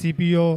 CPO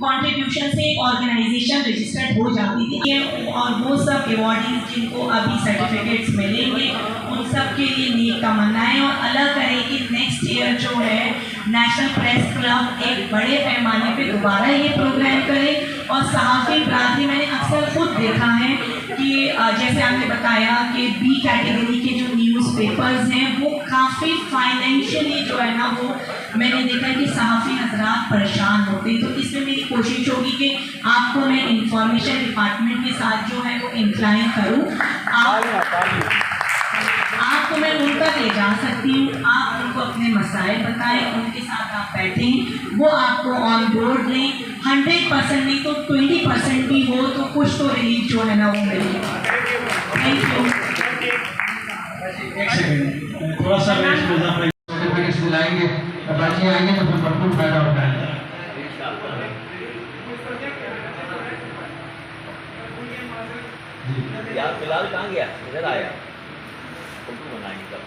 contribution से organisation registered हो जाती थी और वो सब अवॉर्डीज जिनको अभी सर्टिफिकेट्स मिलेंगे उन सब के लिए नेक तमन्नाएं और अल्लाह करे कि नेक्स्ट ईयर जो है नेशनल प्रेस क्लब एक बड़े पैमाने पे दोबारा ये प्रोग्राम करे। और सहाफ़ी बरादरी मैंने अक्सर खुद देखा है कि जैसे आपने बताया कि बी कैटेगरी के जो न्यूज़पेपर्स हैं वो काफ़ी फाइनेंशियली जो है ना वो मैंने देखा कि सहाफ़ी हजरात परेशान होते हैं। तो इसमें मेरी कोशिश होगी कि आपको मैं इंफॉर्मेशन डिपार्टमेंट के साथ जो है वो इंक्लाइन करूँ, आपको मैं उन तक ले जा सकती हूँ, आप उनको अपने मसाइल बताएं, उनके साथ आप बैठें, वो आपको ऑन बोर्ड लें। 100% नहीं तो 20% भी हो तो कुछ तो रिलीफ जो है ना वो मिलेगा। Thank you. एक सेकंड, थोड़ा सा सर्टिफिकेट्स दिलाएंगे, बाकी आएंगे तो फिर भरपूर फायदा उठाएंगे। यार फिलहाल कहाँ गया, इधर आया, फोटो बनाएंगे तब।